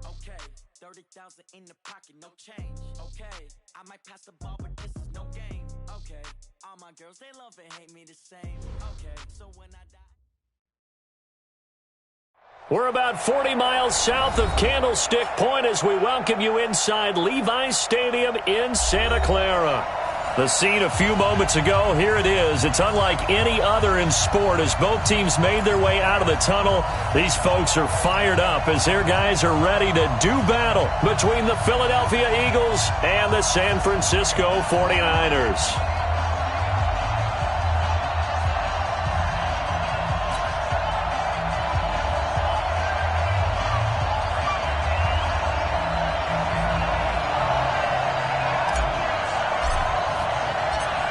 Okay, 30,000 in the pocket, no change. Okay, I might pass the ball, but this is no game. Okay, all my girls, they love and hate me the same. Okay, so when I die. We're about 40 miles south of Candlestick Point as we welcome you inside Levi's Stadium in Santa Clara. The scene a few moments ago, here it is. It's unlike any other in sport as both teams made their way out of the tunnel. These folks are fired up as their guys are ready to do battle between the Philadelphia Eagles and the San Francisco 49ers.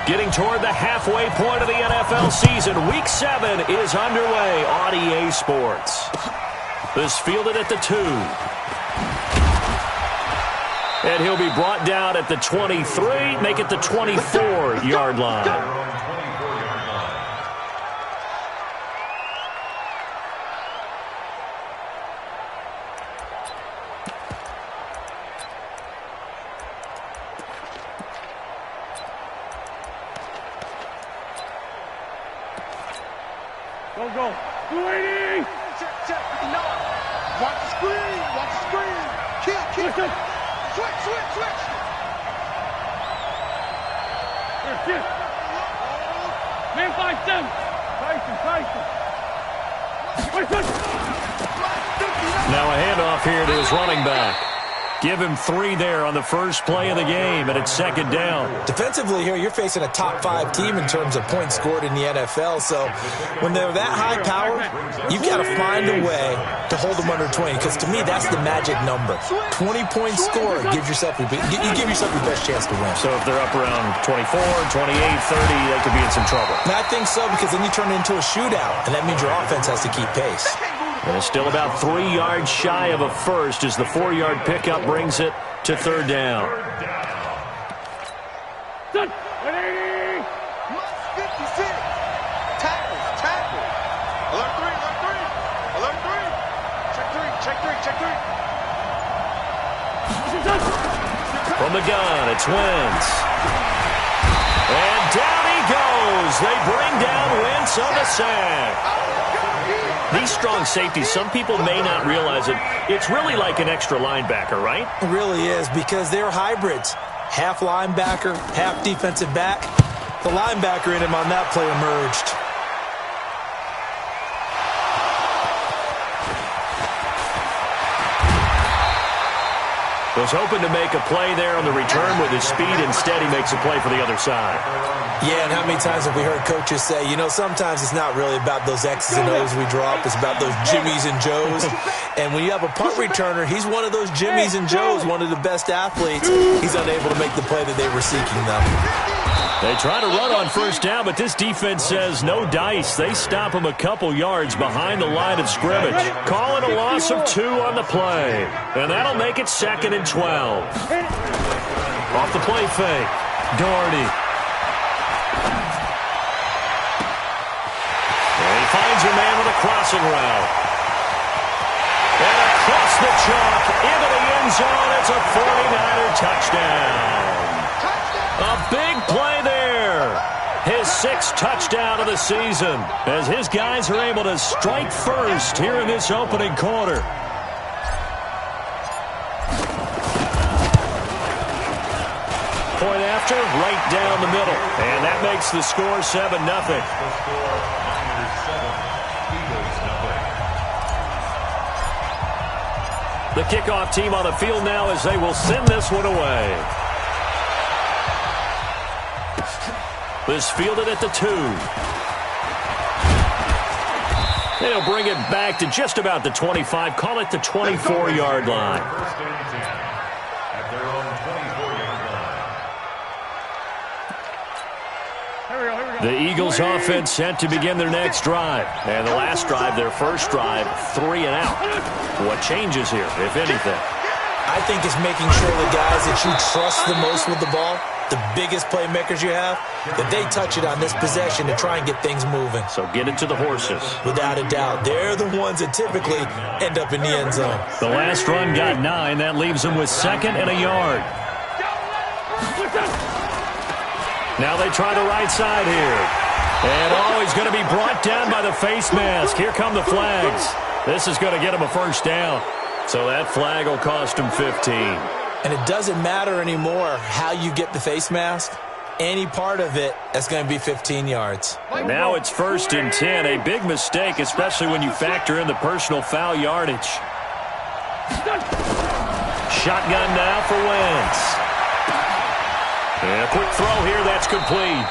Getting toward the halfway point of the NFL season, Week 7 is underway on EA Sports. This fielded at the 2. And he'll be brought down at the 23, make it the 24-yard line. Go. 280! Check. No. Watch the screen. Kill. Switch. Here. Man 5-7. Tyson. Now a handoff here to his running back. Give him 3 there on the first play of the game, and it's second down. Defensively here, you're facing a top-5 team in terms of points scored in the NFL. So when they're that high-powered, you've got to find a way to hold them under 20. Because to me, that's the magic number. 20-point score, you give yourself your best chance to win. So if they're up around 24, 28, 30, they could be in some trouble. And I think so, because then you turn it into a shootout, and that means your offense has to keep pace. And it's still about 3 yards shy of a first as the 4-yard pickup brings it to third down. 180! 56. Tackle. Alert 3. Check 3. From the gun, it's Wentz. And down he goes. They bring down Wentz on the sack. These strong safeties, some people may not realize it. It's really like an extra linebacker, right? It really is, because they're hybrids. Half linebacker, half defensive back. The linebacker in him on that play emerged. Was hoping to make a play there on the return with his speed. Instead, he makes a play for the other side. Yeah, and how many times have we heard coaches say, sometimes it's not really about those X's and O's we drop. It's about those Jimmies and Joes. And when you have a punt returner, he's one of those Jimmies and Joes, one of the best athletes. He's unable to make the play that they were seeking, though. They try to run on first down, but this defense says no dice. They stop him a couple yards behind the line of scrimmage. Calling a loss of 2 on the play. And that'll make it 2nd and 12. Off the play fake. Doherty. And he finds a man with a crossing route. And across the chalk into the end zone. It's a 49er touchdown. A big play there. His 6th touchdown of the season as his guys are able to strike first here in this opening quarter. Point after, right down the middle. And that makes the score 7-0. The kickoff team on the field now as they will send this one away. This fielded at the 2. They'll bring it back to just about the 25. Call it the 24-yard line. The Eagles offense set to begin their next drive. And the last drive, their first drive, 3 and out. What changes here, if anything? I think it's making sure the guys that you trust the most with the ball the biggest playmakers you have, that they touch it on this possession to try and get things moving. So get it to the horses. Without a doubt. They're the ones that typically end up in the end zone. The last run got 9. That leaves them with 2nd and a yard. Now they try the right side here. And he's going to be brought down by the face mask. Here come the flags. This is going to get him a first down. So that flag will cost him 15. And it doesn't matter anymore how you get the face mask. Any part of it, that's going to be 15 yards. Now it's 1st and 10. A big mistake, especially when you factor in the personal foul yardage. Shotgun now for Wentz. And a quick throw here, that's complete.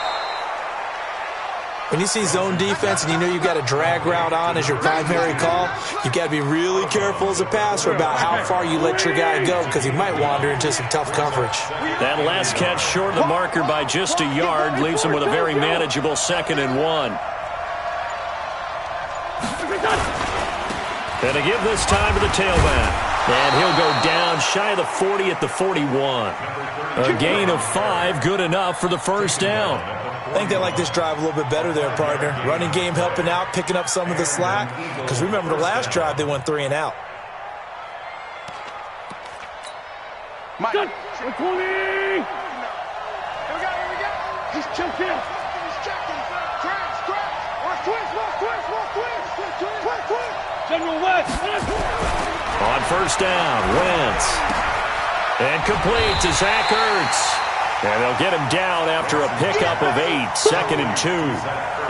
When you see zone defense and you know you've got a drag route on as your primary call, you've got to be really careful as a passer about how far you let your guy go because he might wander into some tough coverage. That last catch short of the marker by just a yard leaves him with a very manageable 2nd and 1. And to give this time to the tailback. And he'll go down shy of the 40 at the 41. A gain of 5, good enough for the first down. I think they like this drive a little bit better there, partner. Running game helping out, picking up some of the slack. Because remember the last drive, they went 3 and out. Mike. Good. We're calling. Here we go. He's choking. He's checking. Trash. Watch twist. General West. On first down, Wentz. And complete to Zach Ertz. And they'll get him down after a pickup of 8, 2nd and 2.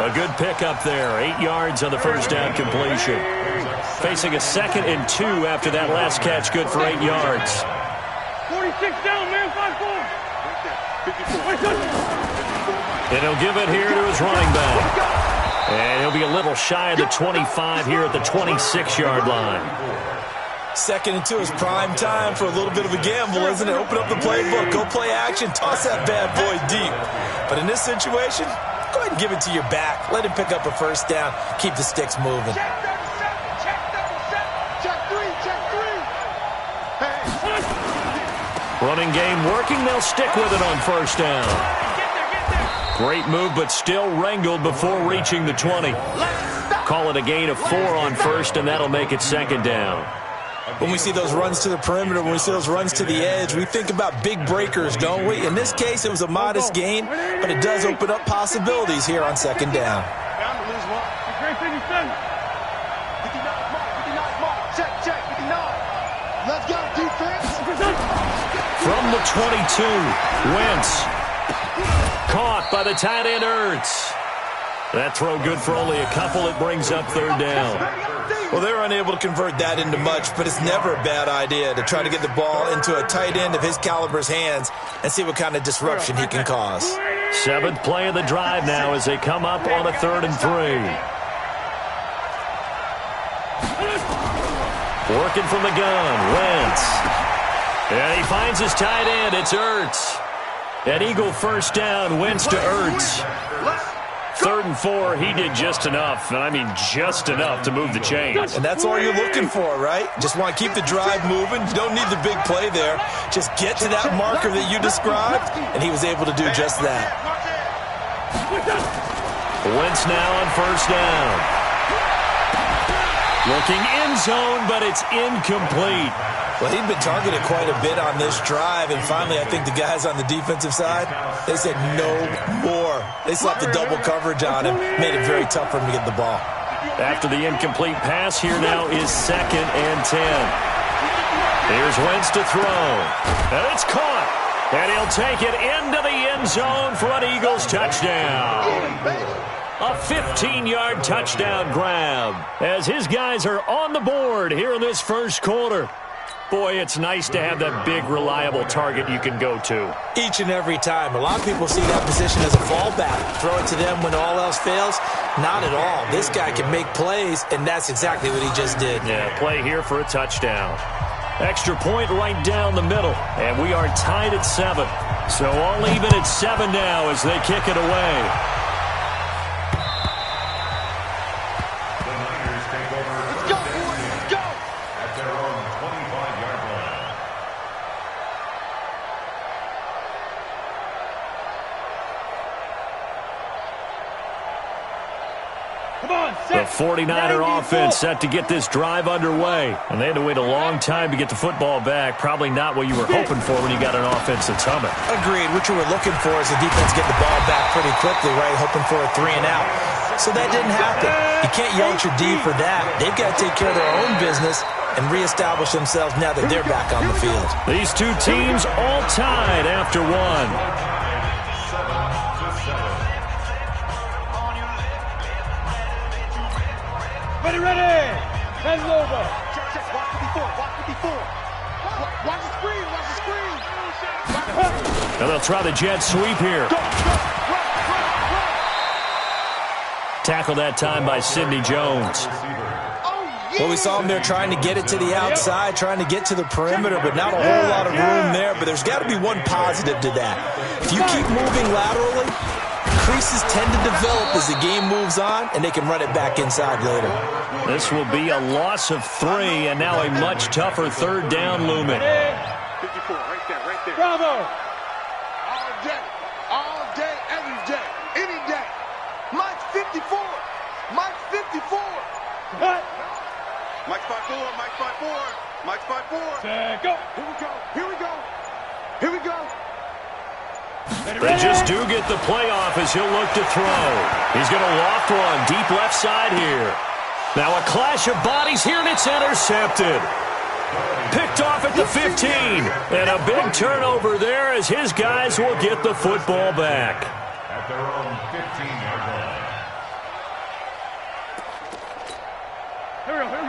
A good pickup there, 8 yards on the first down completion. Facing a 2nd and 2 after that last catch, good for 8 yards. 46 down, man, 5-4. And he'll give it here to his running back. And he'll be a little shy of the 25 here at the 26-yard line. 2nd and 2 is prime time for a little bit of a gamble, isn't it? Open up the playbook, go play action, toss that bad boy deep. But in this situation, go ahead and give it to your back. Let him pick up a first down. Keep the sticks moving. Check three. Running game working. They'll stick with it on first down. Great move, but still wrangled before reaching the 20. Call it a gain of 4 on first, and that'll make it 2nd down. When we see those runs to the perimeter, when we see those runs to the edge, we think about big breakers, don't we? In this case, it was a modest gain, but it does open up possibilities here on 2nd down. Bound to lose one. Great 57. 59 mark. Check. 59. Let's go, defense. From the 22, Wentz. Caught by the tight end, Ertz. That throw good for only a couple. It brings up 3rd down. Well, they're unable to convert that into much, but it's never a bad idea to try to get the ball into a tight end of his caliber's hands and see what kind of disruption he can cause. 7th play of the drive now as they come up on a 3rd and 3. Working from the gun, Wentz. And he finds his tight end. It's Ertz. An Eagle first down, Wentz to Ertz. 3rd and 4, he did just enough, and I mean just enough to move the chains. And that's all you're looking for, right? Just want to keep the drive moving. You don't need the big play there. Just get to that marker that you described, and he was able to do just that. Wentz now on first down. Looking end zone, but it's incomplete. Well, he'd been targeted quite a bit on this drive, and finally I think the guys on the defensive side, they said no more. They slapped the double coverage on him, made it very tough for him to get the ball. After the incomplete pass, here now is 2nd and 10. Here's Wentz to throw. And it's caught. And he'll take it into the end zone for an Eagles touchdown. A 15-yard touchdown grab as his guys are on the board here in this first quarter. Boy, it's nice to have that big, reliable target you can go to. Each and every time. A lot of people see that position as a fallback. Throw it to them when all else fails. Not at all. This guy can make plays, and that's exactly what he just did. Yeah, play here for a touchdown. Extra point right down the middle, and we are tied at 7. So all even at 7 now as they kick it away. The 49er offense set to get this drive underway. And they had to wait a long time to get the football back. Probably not what you were hoping for when you got an offense that's humming. Agreed. What you were looking for is the defense getting the ball back pretty quickly, right? Hoping for a 3 and out. So that didn't happen. You can't yell at your D for that. They've got to take care of their own business and reestablish themselves now that they're back on the field. These two teams all tied after one. Ready. Hands over. Check. Watch 54. Watch the screen. Now they'll try the jet sweep here. Go. Tackle that time by Sidney Jones. Well, we saw him there trying to get it to the outside, trying to get to the perimeter, but not a whole lot of room there. But there's got to be one positive to that. If you keep moving laterally, creases tend to develop as the game moves on, and they can run it back inside later. This will be a loss of 3, and now a much tougher third down looming. 54, right there. Bravo. All day, every day, any day. Mike 54. Cut. Mike 5-4. Go. Here we go. They just do get the playoff as he'll look to throw. He's going to loft one deep left side here. Now a clash of bodies here, and it's intercepted. Picked off at the 15. And a big turnover there as his guys will get the football back. At their own 15-yard line.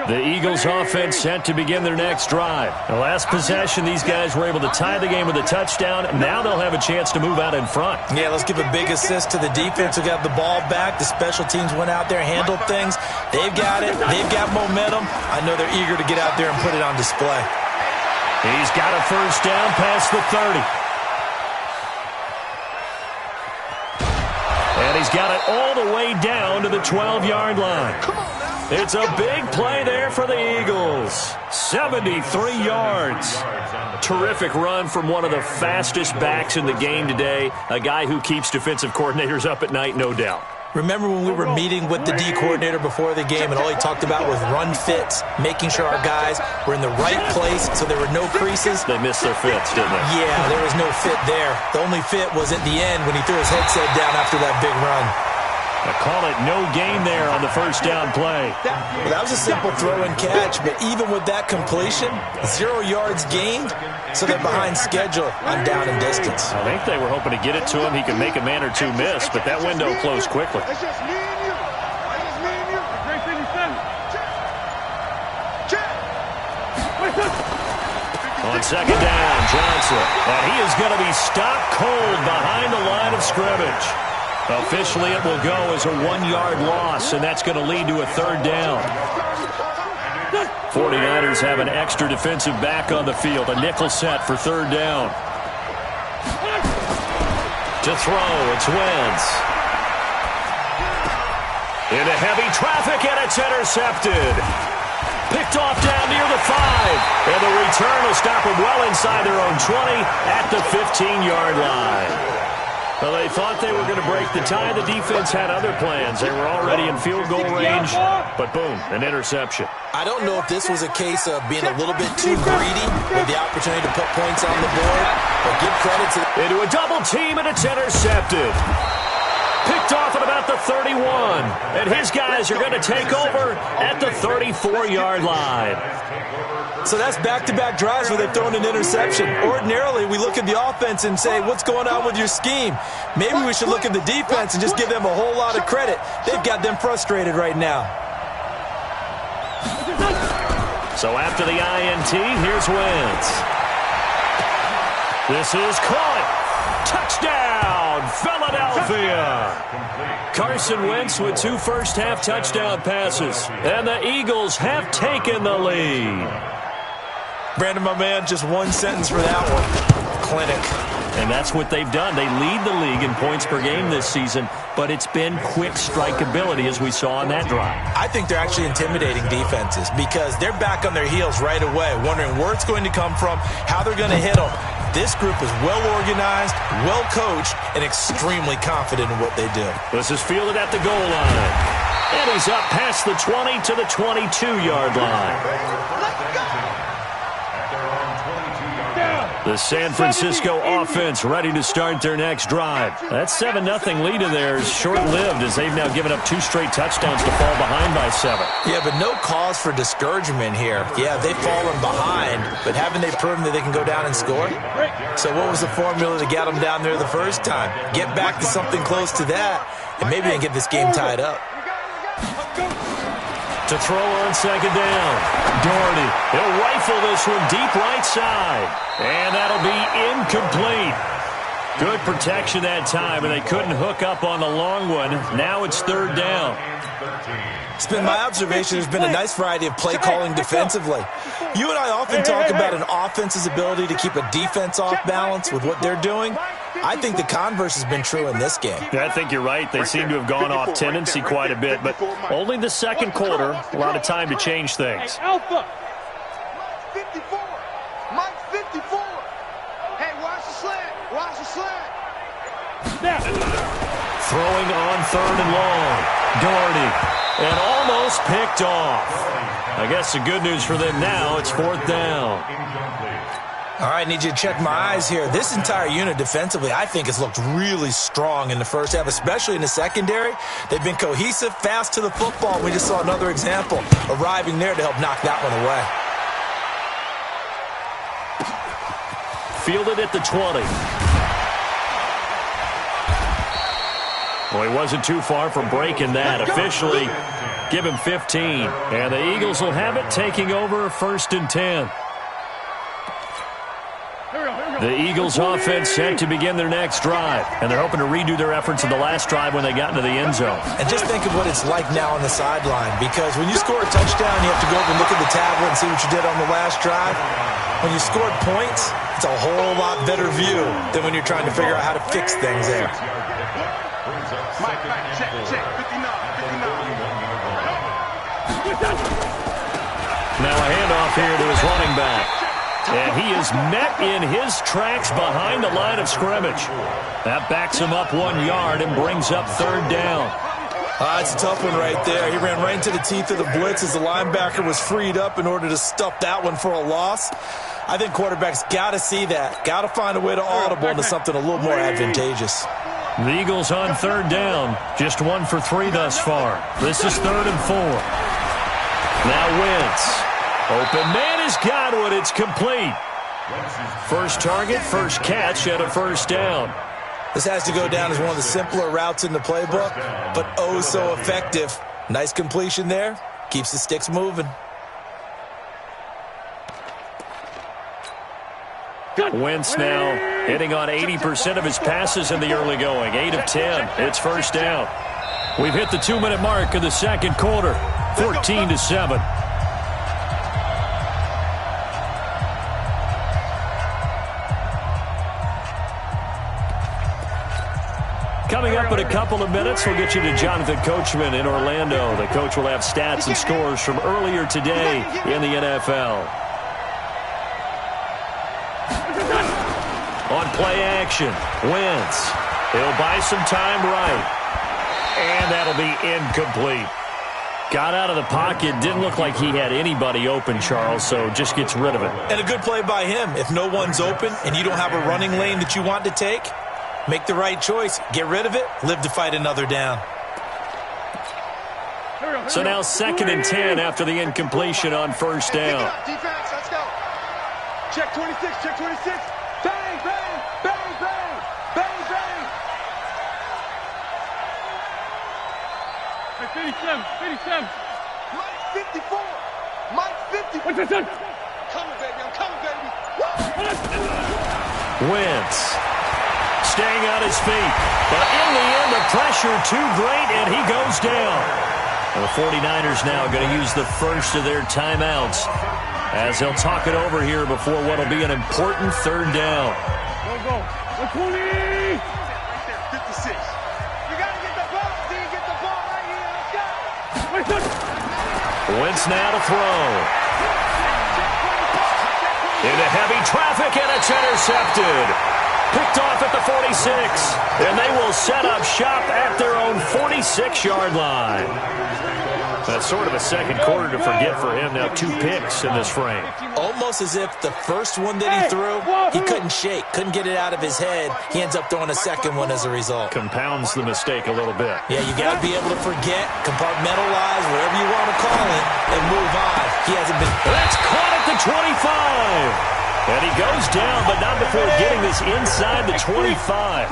The Eagles offense set to begin their next drive. The last possession, these guys were able to tie the game with a touchdown. Now they'll have a chance to move out in front. Yeah, let's give a big assist to the defense who got the ball back. The special teams went out there, handled things. They've got it. They've got momentum. I know they're eager to get out there and put it on display. He's got a first down past the 30. And he's got it all the way down to the 12-yard line. It's a big play there for the Eagles. 73 yards. Terrific run from one of the fastest backs in the game today. A guy who keeps defensive coordinators up at night, no doubt. Remember when we were meeting with the D coordinator before the game and all he talked about was run fits, making sure our guys were in the right place so there were no creases? They missed their fits, didn't they? Yeah, there was no fit there. The only fit was at the end when he threw his headset down after that big run. I call it no gain there on the first down play. Well, that was a simple throw and catch, but even with that completion, 0 yards gained, so they're behind schedule on down and distance. I think they were hoping to get it to him. He could make a man or two miss, but that window closed quickly. It's just me and you. Great 57. On second down, Johnson. And he is going to be stopped cold behind the line of scrimmage. Officially, it will go as a 1-yard loss, and that's going to lead to a third down. 49ers have an extra defensive back on the field, a nickel set for third down. To throw, it's Wentz. Into heavy traffic, and it's intercepted. Picked off down near the 5. And the return will stop them well inside their own 20 at the 15-yard line. Well, they thought they were going to break the tie. The defense had other plans. They were already in field goal range, but boom, an interception. I don't know if this was a case of being a little bit too greedy with the opportunity to put points on the board, but give credit to... Into a double team, and it's intercepted. Picked off at about the 31, and his guys are going to take over at the 34-yard line. So that's back-to-back drives where they've thrown an interception. Ordinarily, we look at the offense and say, what's going on with your scheme? Maybe we should look at the defense and just give them a whole lot of credit. They've got them frustrated right now. So after the INT, here's Wentz. This is caught. Touchdown, Philadelphia. Carson Wentz with 2 first-half touchdown passes. And the Eagles have taken the lead. Brandon, my man, just one sentence for that one. Clinic. And that's what they've done. They lead the league in points per game this season, but it's been quick strikeability as we saw on that drive. I think they're actually intimidating defenses because they're back on their heels right away, wondering where it's going to come from, how they're going to hit them. This group is well-organized, well-coached, and extremely confident in what they do. This is fielded at the goal line. And he's up past the 20 to the 22-yard line. Let's go. The San Francisco offense ready to start their next drive. That 7-0 lead of theirs short-lived as they've now given up 2 straight touchdowns to fall behind by 7. Yeah, but no cause for discouragement here. Yeah, they've fallen behind, but haven't they proven that they can go down and score? So what was the formula to get them down there the first time? Get back to something close to that, and maybe they can get this game tied up. To throw on second down. Doherty, he'll rifle this one deep right side. And that'll be incomplete. Good protection that time, and they couldn't hook up on the long one. Now it's third down. It's been my observation there's been a nice variety of play calling defensively. You and I often talk about an offense's ability to keep a defense off balance with what they're doing. I think the converse has been true in this game. Yeah, I think you're right. They seem to have gone off tendency quite a bit, but only the second quarter, a lot of time to change things. Alpha. 54. Mike 54. Hey, watch the slant. Watch the slant. Snap. Throwing on third and long. Doherty. And almost picked off. I guess the good news for them now, it's fourth down. All right, need you to check my eyes here. This entire unit defensively, I think, has looked really strong in the first half, especially in the secondary. They've been cohesive, fast to the football. We just saw another example arriving there to help knock that one away. Fielded at the 20. Well, he wasn't too far from breaking that. Officially, give him 15. And the Eagles will have it, taking over first and 10. The Eagles offense set to begin their next drive, and they're hoping to redo their efforts in the last drive when they got into the end zone. And just think of what it's like now on the sideline, because when you score a touchdown, you have to go over and look at the tablet and see what you did on the last drive. When you scored points, it's a whole lot better view than when you're trying to figure out how to fix things there. Mike, check, 59. Now a handoff here to his running back. And he is met in his tracks behind the line of scrimmage. That backs him up 1 yard and brings up third down. It's a tough one right there. He ran right into the teeth of the blitz as the linebacker was freed up in order to stuff that one for a loss. I think quarterbacks got to see that. Got to find a way to audible into something a little more advantageous. The Eagles on third down. Just 1 for 3 thus far. This is 3rd and 4. Now Wentz. Open man has got one. It's complete. First target, first catch at a first down. This has to go down as one of the simpler routes in the playbook, but oh so effective. Nice completion there. Keeps the sticks moving. Wentz now hitting on 80% of his passes in the early going. 8 of 10. It's first down. We've hit the 2-minute mark of the second quarter. 14-7. Coming up in a couple of minutes, we'll get you to Jonathan Coachman in Orlando. The coach will have stats and scores from earlier today in the NFL. On play action, Wentz. He'll buy some time right. And that'll be incomplete. Got out of the pocket. Didn't look like he had anybody open, Charles, so just gets rid of it. And a good play by him. If no one's open and you don't have a running lane that you want to take, make the right choice. Get rid of it. Live to fight another down. So now 2nd and 10 after the incompletion on first down. Defense, let's go. Check 26, check 26. Bang, bang, bang, bang, bang, bang. 57. Mike 54. Mike 54. What's that, son? Coming, baby, I'm coming, baby. Wentz staying on his feet. But in the end, the pressure too great, and he goes down. And the 49ers now going to use the first of their timeouts as they'll talk it over here before what will be an important third down. Go. 120. 56. You got to get the ball, D. Get the ball right here. Let's go. Wentz now to throw. Into heavy traffic, and it's intercepted. Picked off at the 46, and they will set up shop at their own 46. 26-yard line. That's sort of a second quarter to forget for him. Now 2 picks in this frame. Almost as if the first one that he threw, he couldn't shake, couldn't get it out of his head. He ends up throwing a second one as a result. Compounds the mistake a little bit. Yeah, you got to be able to forget, compartmentalize, whatever you want to call it, and move on. He hasn't been... That's caught at the 25. And he goes down, but not before getting this inside the 25.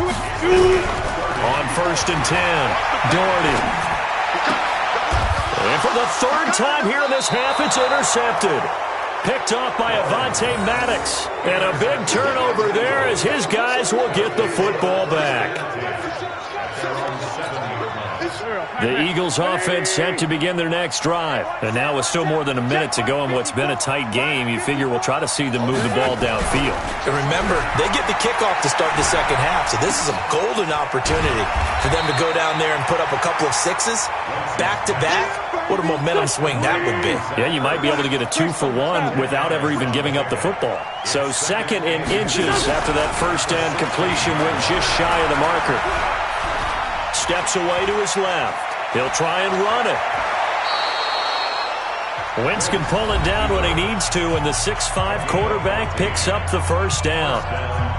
On 1st and 10, Doherty. And for the 3rd time here in this half, it's intercepted. Picked off by Avonte Maddox. And a big turnover there as his guys will get the football back. The Eagles offense set to begin their next drive. And now with still more than a minute to go in what's been a tight game, you figure we'll try to see them move the ball downfield. And remember, they get the kickoff to start the second half, so this is a golden opportunity for them to go down there and put up a couple of 6s back-to-back. What a momentum swing that would be. Yeah, you might be able to get a 2-for-1 without ever even giving up the football. So 2nd and inches after that first down completion went just shy of the marker. Steps away to his left. He'll try and run it. Wentz can pull it down when he needs to, and the 6'5" quarterback picks up the first down.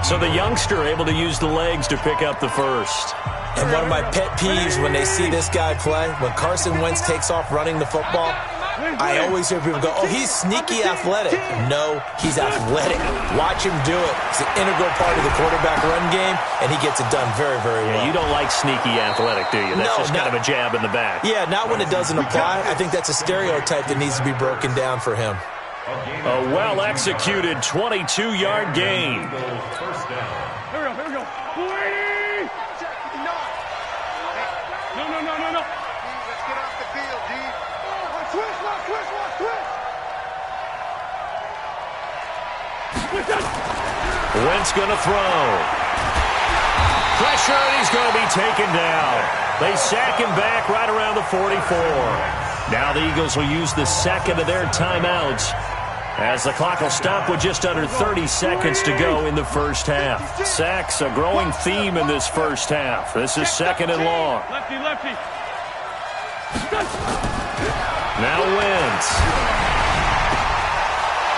So the youngster able to use the legs to pick up the first. And one of my pet peeves when they see this guy play, when Carson Wentz takes off running the football, I always hear people go, oh, he's sneaky athletic. No, he's athletic. Watch him do it. It's an integral part of the quarterback run game, and he gets it done very, very well. Yeah, you don't like sneaky athletic, do you? That's just kind of a jab in the back. Yeah, not when it doesn't apply. I think that's a stereotype that needs to be broken down for him. A well-executed 22-yard gain. Here we go. 280! No. Let's get off the field, D. Twist. Wentz going to throw. Pressure, and he's going to be taken down. They sack him back right around the 44. Now the Eagles will use the second of their timeouts as the clock will stop with just under 30 seconds to go in the first half. Sacks, a growing theme in this first half. This is 2nd and long. Lefty. Now Wentz.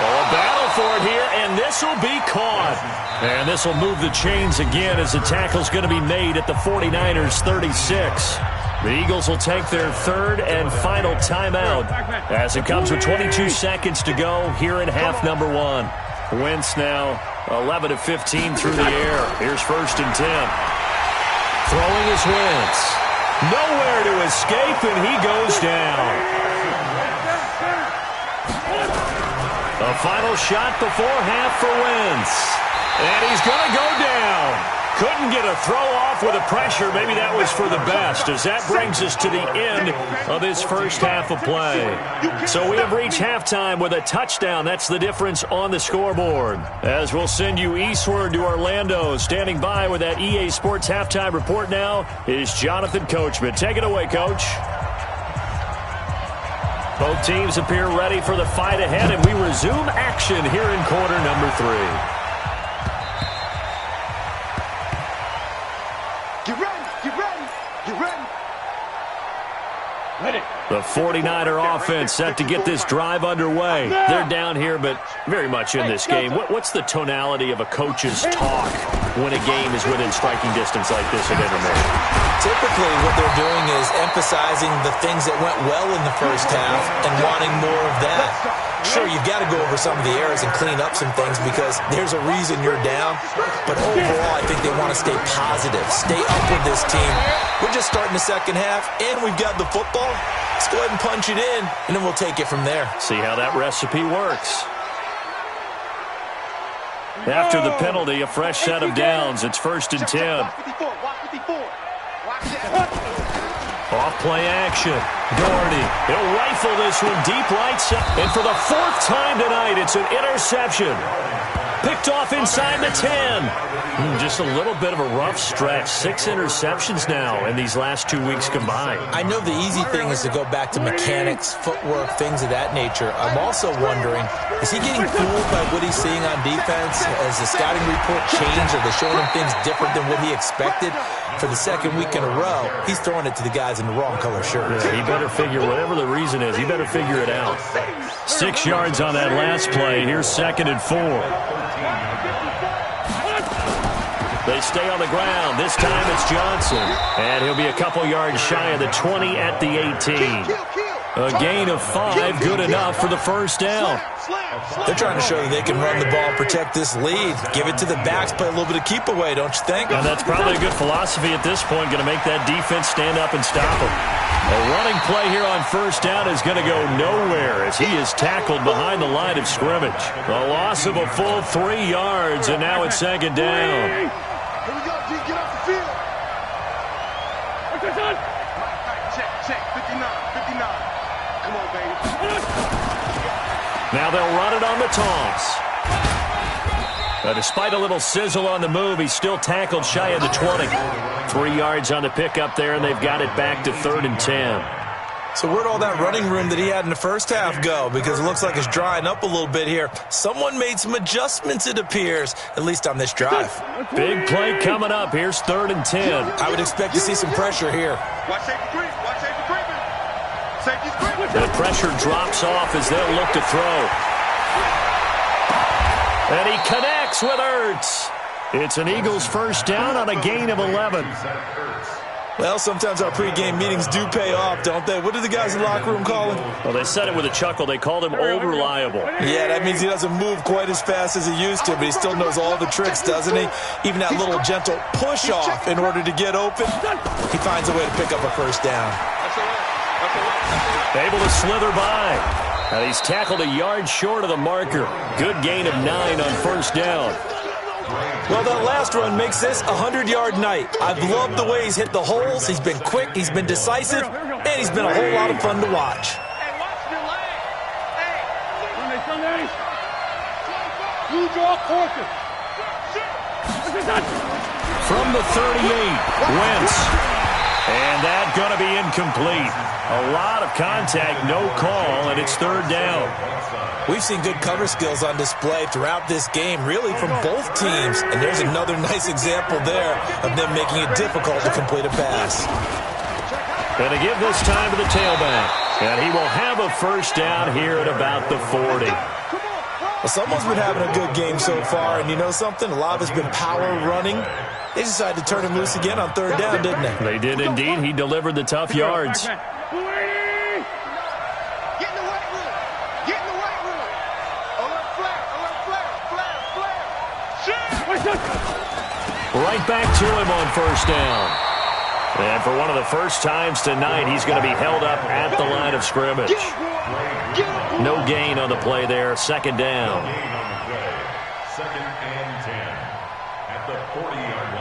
A battle for it here, and this will be caught. And this will move the chains again as the tackle's going to be made at the 49ers' 36. The Eagles will take their 3rd and final timeout as it comes with 22 seconds to go here in half number 1. Wentz now 11 of 15 through the air. Here's 1st and 10. Throwing is Wentz. Nowhere to escape, and he goes down. A final shot before half for Wentz. And he's going to go down. Couldn't get a throw off with the pressure. Maybe that was for the best, as that brings us to the end of this first half of play. So we have reached halftime with a touchdown. That's the difference on the scoreboard. As we'll send you eastward to Orlando. Standing by with that EA Sports halftime report now is Jonathan Coachman. Take it away, Coach. Both teams appear ready for the fight ahead, and we resume action here in quarter number 3. The 49er offense set to get this drive underway. They're down here, but very much in this game. What's the tonality of a coach's talk when a game is within striking distance like this at intermission? Typically, what they're doing is emphasizing the things that went well in the first half and wanting more of that. Sure, you've got to go over some of the errors and clean up some things because there's a reason you're down. But overall, I think they want to stay positive, stay up with this team. We're just starting the second half, and we've got the football. Let's go ahead and punch it in, and then we'll take it from there. See how that recipe works. After the penalty, a fresh set of downs. It's 1st and 10. Off-play action. Doherty. He'll rifle this one deep right side. And for the 4th time tonight, it's an interception. Picked off inside the 10. Just a little bit of a rough stretch. 6 interceptions now in these last 2 weeks combined. I know the easy thing is to go back to mechanics, footwork, things of that nature. I'm also wondering, is he getting fooled by what he's seeing on defense? Has the scouting report changed? Are they showing him things different than what he expected? For the second week in a row, he's throwing it to the guys in the wrong color shirts. Yeah, he better figure, whatever the reason is, he better figure it out. 6 yards on that last play. Here's 2nd and 4. They stay on the ground. This time it's Johnson. And he'll be a couple yards shy of the 20 at the 18. A gain of 5, good enough for the first down. They're trying to show that they can run the ball and protect this lead. Give it to the backs, play a little bit of keep away, don't you think? And that's probably a good philosophy at this point, going to make that defense stand up and stop him. A running play here on first down is going to go nowhere as he is tackled behind the line of scrimmage. A loss of a full 3 yards, and now it's 2nd down. Here we go, G. Get off the field. Check. 59. Come on, baby. Now they'll run it on the toss. Despite a little sizzle on the move, he's still tackled shy of the 20. 3 yards on the pickup there, and they've got it back to 3rd and 10. So where'd all that running room that he had in the first half go? Because it looks like it's drying up a little bit here. Someone made some adjustments, it appears, at least on this drive. Big play coming up. Here's 3rd and 10. I would expect to see some pressure here. Watch safety creep. Safety's creeping. The pressure drops off as they'll look to throw. And he connects with Ertz. It's an Eagles first down on a gain of 11. Well, sometimes our pregame meetings do pay off, don't they? What do the guys in the locker room call him? Well, they said it with a chuckle. They called him Old Reliable. Yeah, that means he doesn't move quite as fast as he used to, but he still knows all the tricks, doesn't he? Even that little gentle push-off in order to get open. He finds a way to pick up a first down. Able to slither by. And he's tackled a yard short of the marker. Good gain of 9 on first down. Well, that last run makes this a 100-yard night. I've loved the way he's hit the holes. He's been quick, he's been decisive, and he's been a whole lot of fun to watch. Hey, watch the leg. Sunday. You draw caution. From the 38, Wentz. And that's going to be incomplete. A lot of contact, no call, and it's 3rd down. We've seen good cover skills on display throughout this game, really from both teams. And there's another nice example there of them making it difficult to complete a pass. And to give this time to the tailback. And he will have a first down here at about the 40. Well, someone's been having a good game so far, and you know something? A lot of it's been power running. They decided to turn him loose again on 3rd down, didn't they? They did indeed. He delivered the tough yards. Right back to him on first down. And for one of the first times tonight, he's going to be held up at the line of scrimmage. No gain on the play there. 2nd down. 2nd and 10 at the 40-yard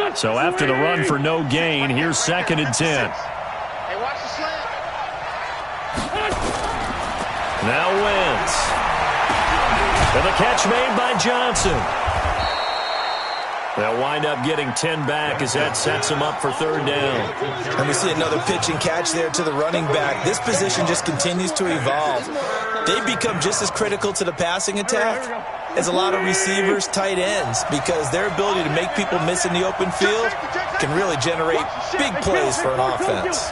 line. So after the run for no gain, here's 2nd and 10. Hey, watch the slant. Now Wentz. And the catch made by Johnson. They'll wind up getting 10 back as that sets them up for 3rd down. And we see another pitch and catch there to the running back. This position just continues to evolve. They've become just as critical to the passing attack as a lot of receivers, tight ends, because their ability to make people miss in the open field can really generate big plays for an offense.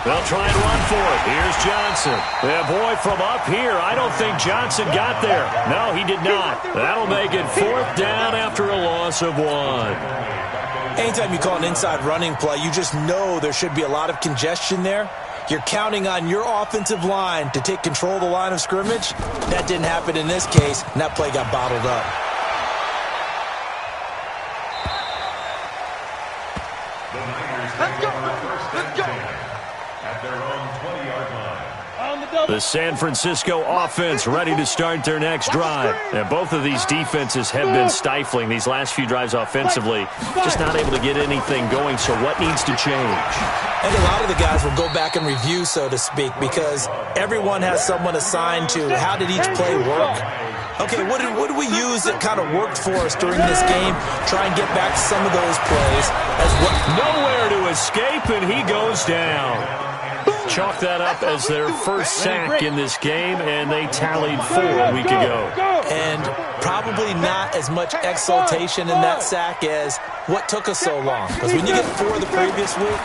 They'll try and run for it. Here's Johnson. Yeah, boy, from up here, I don't think Johnson got there. No, he did not. That'll make it 4th down after a loss of 1. Anytime you call an inside running play, you just know there should be a lot of congestion there. You're counting on your offensive line to take control of the line of scrimmage. That didn't happen in this case, and that play got bottled up. Let's go. At their own 20-yard line. The San Francisco offense ready to start their next drive. And both of these defenses have been stifling these last few drives offensively. Just not able to get anything going, so what needs to change? And a lot of the guys will go back and review, so to speak, because everyone has someone assigned to how did each play work. Okay, what did we use that kind of worked for us during this game? Try and get back to some of those plays. Nowhere to escape, and he goes down. Chalk that up as their first sack in this game, and they tallied 4 a week ago. And probably not as much exultation in that sack as what took us so long. Because when you get 4 the previous week,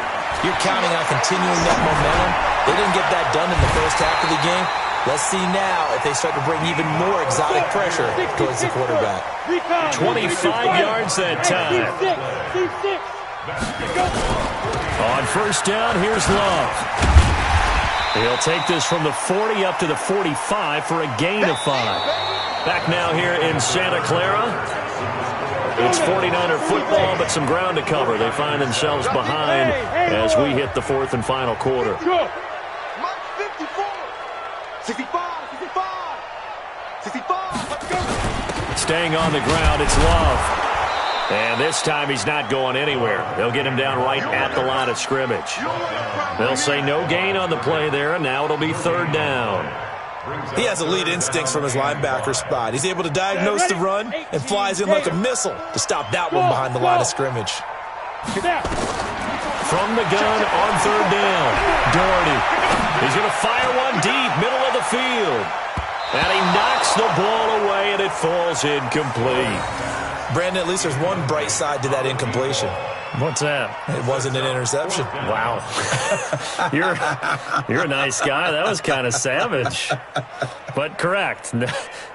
you're counting on continuing that momentum. They didn't get that done in the first half of the game. Let's see now if they start to bring even more exotic pressure towards the quarterback. 25 yards that time. On first down, here's Love. He'll take this from the 40 up to the 45 for a gain of 5. Back now here in Santa Clara. It's 49er football, but some ground to cover. They find themselves behind as we hit the 4th and final quarter. 65, let's go. Staying on the ground, it's Love. And this time he's not going anywhere. They'll get him down right at the line of scrimmage. They'll say no gain on the play there, and now it'll be 3rd down. He has elite instincts from his linebacker spot. He's able to diagnose the run and flies in like a missile to stop that one behind the line of scrimmage. From the gun on 3rd down, Doherty. He's going to fire one deep, middle of the field. And he knocks the ball away, and it falls incomplete. Brandon, at least there's one bright side to that incompletion. What's that? It wasn't an interception. Wow. You're a nice guy. That was kind of savage. But correct.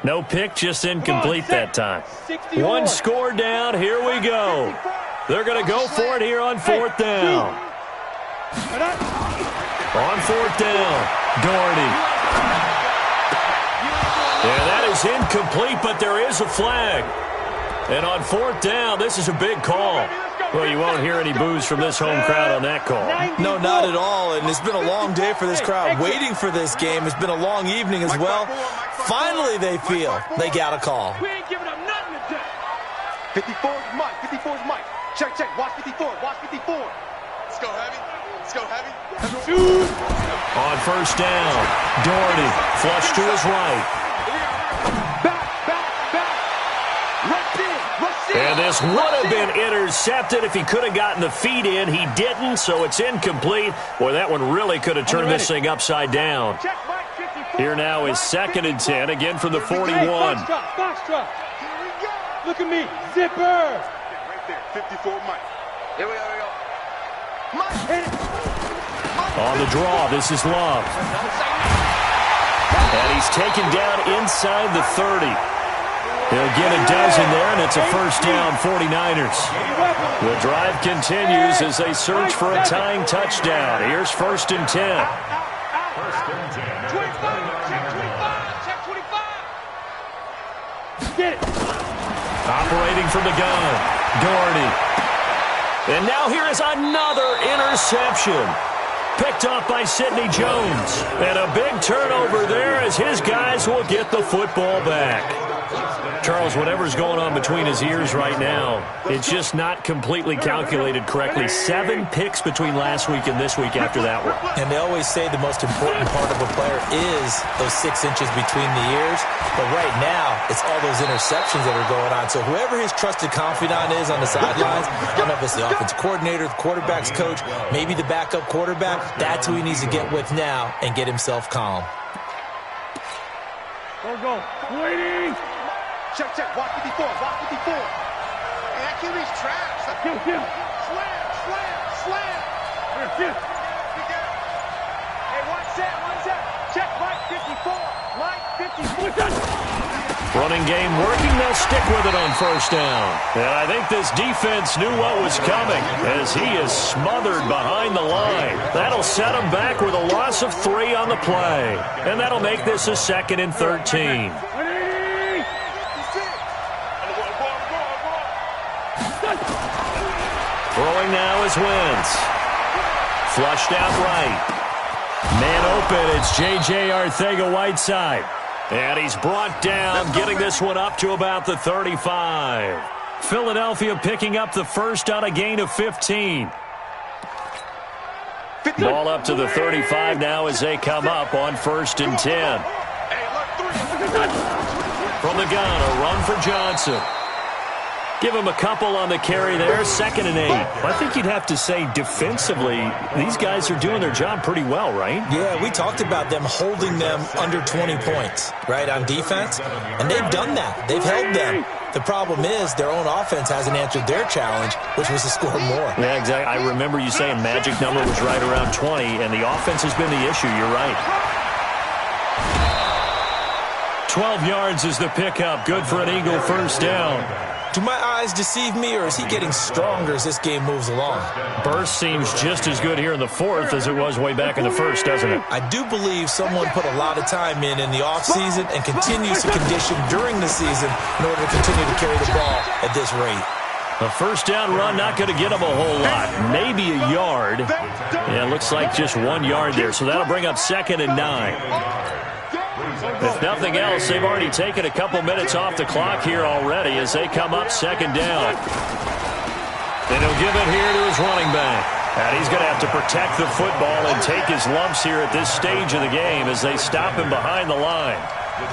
No pick, just incomplete that time. 1 score down. Here we go. They're going to go for it here on 4th down. On 4th down, Doherty. Yeah, that is incomplete, but there is a flag. And on 4th down, this is a big call. Well, you won't hear any boos from this home crowd on that call. No, not at all. And it's been a long day for this crowd. Waiting for this game. It's been a long evening as well. Finally, they feel they got a call. We ain't giving up nothing today. 54's Mike. 54's Mike. Check. Watch 54. Watch 54. Let's go heavy. Let's go heavy. On 1st down, Doherty flush to his right. Back. And this would have been intercepted if he could have gotten the feet in. He didn't, so it's incomplete. Boy, that one really could have turned this thing upside down. Here now is 2nd and 10, again from the 41. Box drop. Look at me. Zipper. Right there. 54 Mike. Here we go. Mike, hit it. On the draw, this is Love. And he's taken down inside the 30. He'll get a dozen there, and it's a 1st down, 49ers. The drive continues as they search for a tying touchdown. Here's 1st and 10. 25. Check 25. Get it. Operating from the gun, Doherty. And now here is another interception. Picked off by Sidney Jones. And a big turnover there as his guys will get the football back. Charles, whatever's going on between his ears right now, it's just not completely calculated correctly. 7 picks between last week and this week after that one. And they always say the most important part of a player is those 6 inches between the ears. But right now, it's all those interceptions that are going on. So whoever his trusted confidant is on the sidelines, I don't know if it's the offensive coordinator, the quarterback's coach, maybe the backup quarterback, that's who he needs to get with now and get himself calm. Go. Waiting. Check. Watch 54. Watch 54. Hey, that QB's trash. Kill. Slam. Here. Hey, one set. Check Mike 54. Mike 54. Running game working. They'll stick with it on 1st down. And I think this defense knew what was coming as he is smothered behind the line. That'll set him back with a loss of 3 on the play. And that'll make this a 2nd and 13. Throwing now is Wentz. Flushed out right. Man open, it's J.J. Arcega-Whiteside. And he's brought down, getting this one up to about the 35. Philadelphia picking up the first on a gain of 15. Ball up to the 35 now as they come up on 1st and 10. From the gun, a run for Johnson. Give him a couple on the carry there, 2nd and 8. I think you'd have to say defensively, these guys are doing their job pretty well, right? Yeah, we talked about them holding them under 20 points, right, on defense. And they've done that. They've held them. The problem is their own offense hasn't answered their challenge, which was to score more. Yeah, exactly. I remember you saying magic number was right around 20, and the offense has been the issue. You're right. 12 yards is the pickup. Good for an Eagle first down. Do my eyes deceive me, or is he getting stronger as this game moves along? Burst seems just as good here in the 4th as it was way back in the 1st, doesn't it? I do believe someone put a lot of time in the offseason and continues to condition during the season in order to continue to carry the ball at this rate. A first down run, not going to get him a whole lot. Maybe a yard. Yeah, it looks like just 1 yard there, so that'll bring up 2nd and 9. If nothing else, they've already taken a couple minutes off the clock here already as they come up 2nd down. And he'll give it here to his running back. And he's going to have to protect the football and take his lumps here at this stage of the game as they stop him behind the line.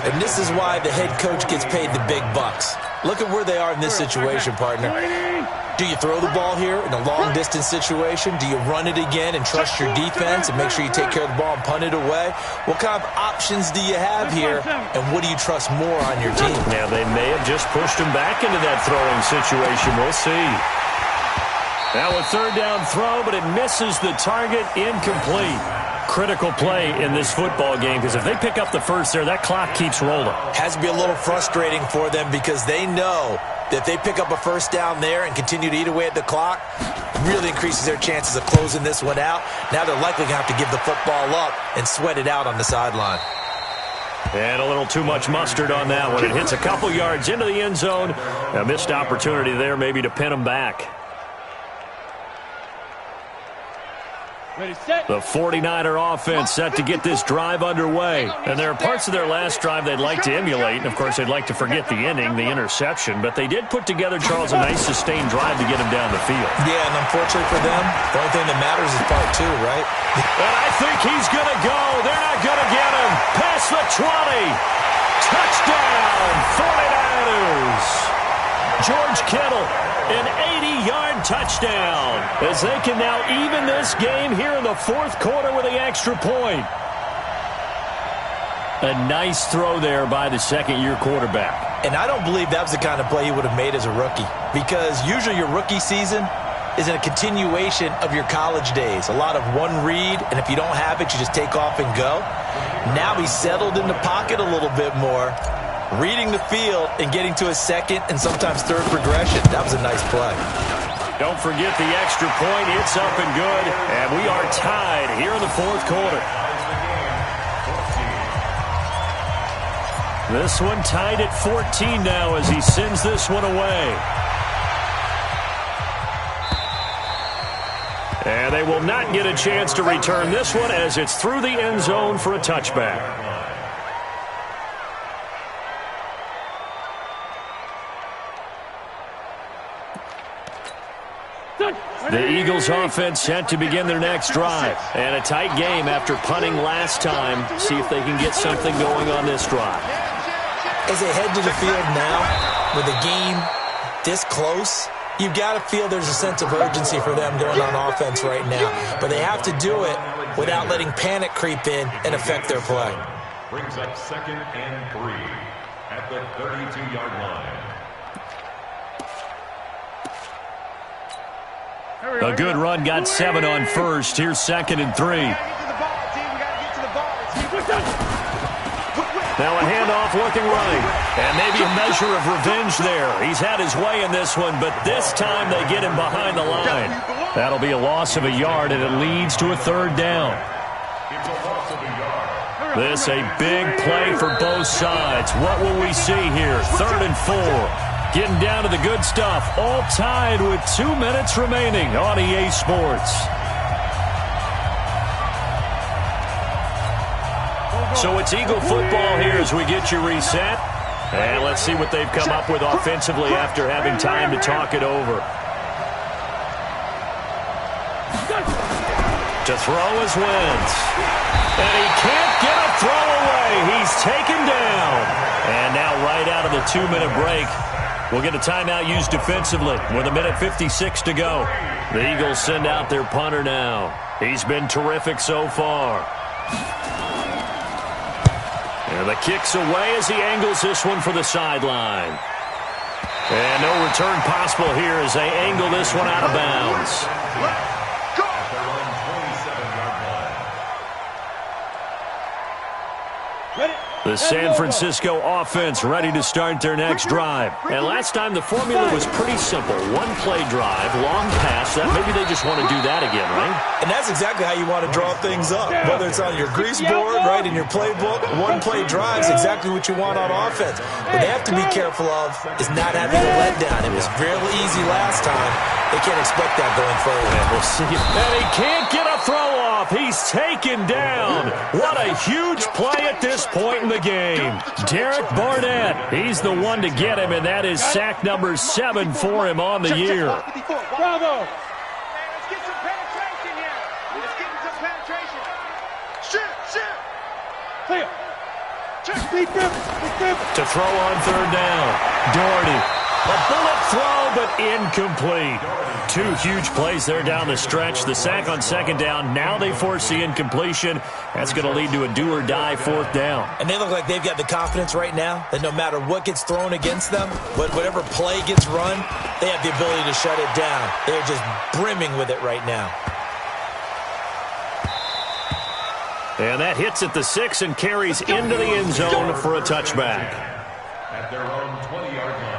And this is why the head coach gets paid the big bucks. Look at where they are in this situation, partner. Do you throw the ball here in a long-distance situation? Do you run it again and trust your defense and make sure you take care of the ball and punt it away? What kind of options do you have here, and what do you trust more on your team? Now, they may have just pushed him back into that throwing situation. We'll see. Now a 3rd down throw, but it misses the target, incomplete. Critical play in this football game because if they pick up the first there, that clock keeps rolling. Has to be a little frustrating for them because they know that if they pick up a first down there and continue to eat away at the clock, really increases their chances of closing this one out. Now they're likely going to have to give the football up and sweat it out on the sideline. And a little too much mustard on that one. It hits a couple yards into the end zone. A missed opportunity there maybe to pin them back. The 49er offense set to get this drive underway. And there are parts of their last drive they'd like to emulate. And, of course, they'd like to forget the inning, the interception. But they did put together, Charles, a nice sustained drive to get him down the field. Yeah, and unfortunately for them, the only thing that matters is part 2, right? And I think he's going to go. They're not going to get him. Past the 20. Touchdown, 49ers. George Kittle. An 80-yard touchdown as they can now even this game here in the 4th quarter with the extra point. A nice throw there by the 2nd-year quarterback. And I don't believe that was the kind of play he would have made as a rookie because usually your rookie season is a continuation of your college days. A lot of one read, and if you don't have it, you just take off and go. Now he's settled in the pocket a little bit more, reading the field and getting to a 2nd and sometimes 3rd progression. That was a nice play. Don't forget the extra point. It's up and good. And we are tied here in the 4th quarter. This one tied at 14 now as he sends this one away. And they will not get a chance to return this one as it's through the end zone for a touchback. The Eagles offense set to begin their next drive. And a tight game after punting last time. See if they can get something going on this drive. As they head to the field now, with the game this close, you've got to feel there's a sense of urgency for them going on offense right now. But they have to do it without letting panic creep in and affect their play. Brings up 2nd and 3 at the 32-yard line. A good run got 7 on first. Here's 2nd and 3. Now a handoff looking right. And maybe a measure of revenge there. He's had his way in this one, but this time they get him behind the line. That'll be a loss of a yard, and it leads to a 3rd down. This a big play for both sides. What will we see here? 3rd and 4. Getting down to the good stuff. All tied with 2 minutes remaining on EA Sports. So it's Eagle football here as we get you reset. And let's see what they've come up with offensively after having time to talk it over. To throw is Wentz. And he can't get a throw away. He's taken down. And now right out of the 2-minute break, we'll get a timeout used defensively with 1:56 to go. The Eagles send out their punter now. He's been terrific so far. And the kick's away as he angles this one for the sideline. And no return possible here as they angle this one out of bounds. The San Francisco offense ready to start their next drive. And last time the formula was pretty simple. One-play drive, long pass. That maybe they just want to do that again, right? And that's exactly how you want to draw things up. Whether it's on your grease board, right, in your playbook, one-play drive is exactly what you want on offense. What they have to be careful of is not having a letdown. It was really easy last time. They can't expect that going forward. And we'll see. And he can't get a throw off. He's taken down. What a huge play at this point in the game. Derek Barnett, he's the one to get him, and that is sack number 7 for him on the year. Bravo. Let's get some penetration here. Let's get some penetration. Shoot. Clear. To throw on third down. Doherty. A bullet throw, but incomplete. 2 huge plays there down the stretch. The sack on second down. Now they force the incompletion. That's going to lead to a do-or-die fourth down. And they look like they've got the confidence right now that no matter what gets thrown against them, whatever play gets run, they have the ability to shut it down. They're just brimming with it right now. And that hits at the 6 and carries into the end zone for a touchback. At their own 20-yard line.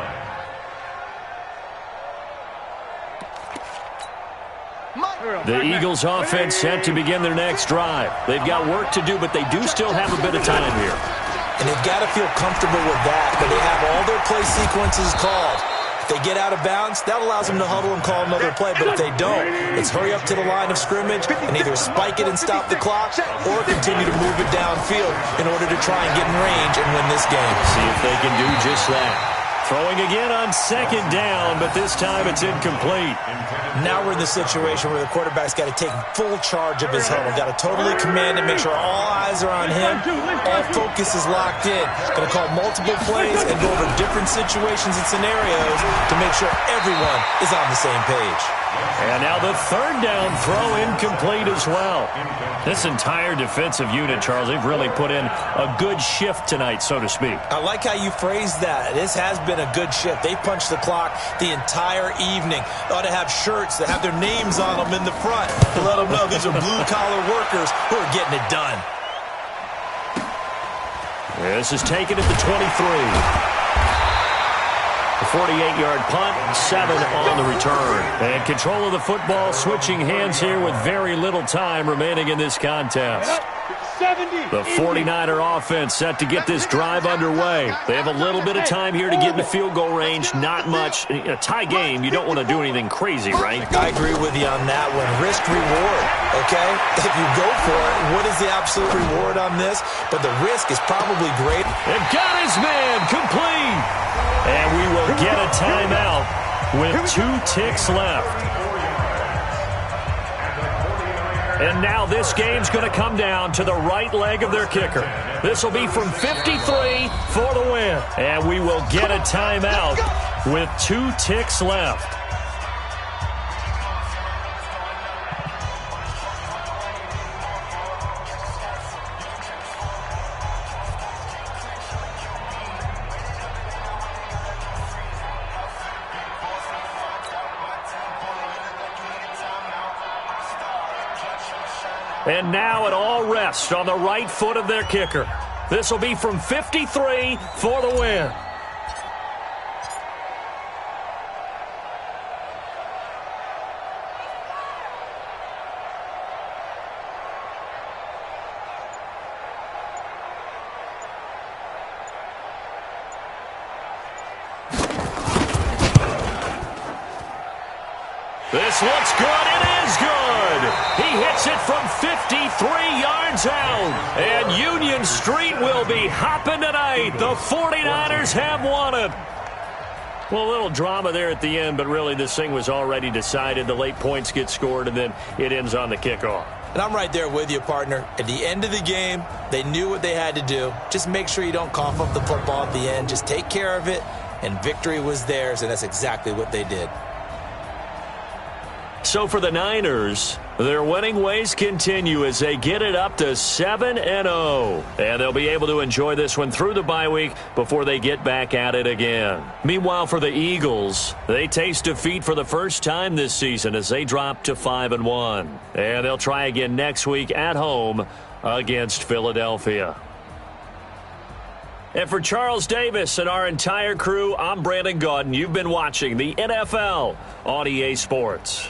The Eagles offense set to begin their next drive. They've got work to do, but they do still have a bit of time here. And they've got to feel comfortable with that, but they have all their play sequences called. If they get out of bounds, that allows them to huddle and call another play, but if they don't, it's hurry up to the line of scrimmage and either spike it and stop the clock or continue to move it downfield in order to try and get in range and win this game. See if they can do just that. Throwing again on second down, but this time it's incomplete. Now we're in the situation where the quarterback's got to take full charge of his huddle. Got to totally command it, make sure all eyes are on him. All focus is locked in. Going to call multiple plays and go over different situations and scenarios to make sure everyone is on the same page. And now the third down throw incomplete as well. This entire defensive unit, Charles, they've really put in a good shift tonight, so to speak. I like how you phrased that. This has been a good shift. They punched the clock the entire evening. They ought to have shirts that have their names on them in the front to let them know these are blue-collar workers who are getting it done. This is taken at the 23. The 48-yard punt, 7 on the return. And control of the football, switching hands here with very little time remaining in this contest. The 49er offense set to get this drive underway. They have a little bit of time here to get in the field goal range, not much. In a tie game, you don't want to do anything crazy, right? I agree with you on that one. Risk reward, okay? If you go for it, what is the absolute reward on this? But the risk is probably great. And got his man complete. And we will get a timeout with 2 ticks left. And now this game's going to come down to the right leg of their kicker. This will be from 53 for the win. And we will get a timeout with 2 ticks left. And now it all rests on the right foot of their kicker. This will be from 53 for the win. This looks good. It is good. He hit hits it from 53 yards out. And Union Street will be hopping tonight. The 49ers have won it. Well, a little drama there at the end, but really this thing was already decided. The late points get scored, and then it ends on the kickoff. And I'm right there with you, partner. At the end of the game, they knew what they had to do. Just make sure you don't cough up the football at the end. Just take care of it, and victory was theirs, and that's exactly what they did. So for the Niners, their winning ways continue as they get it up to 7-0. And they'll be able to enjoy this one through the bye week before they get back at it again. Meanwhile, for the Eagles, they taste defeat for the first time this season as they drop to 5-1. And they'll try again next week at home against Philadelphia. And for Charles Davis and our entire crew, I'm Brandon Gaudin. You've been watching the NFL on EA Sports.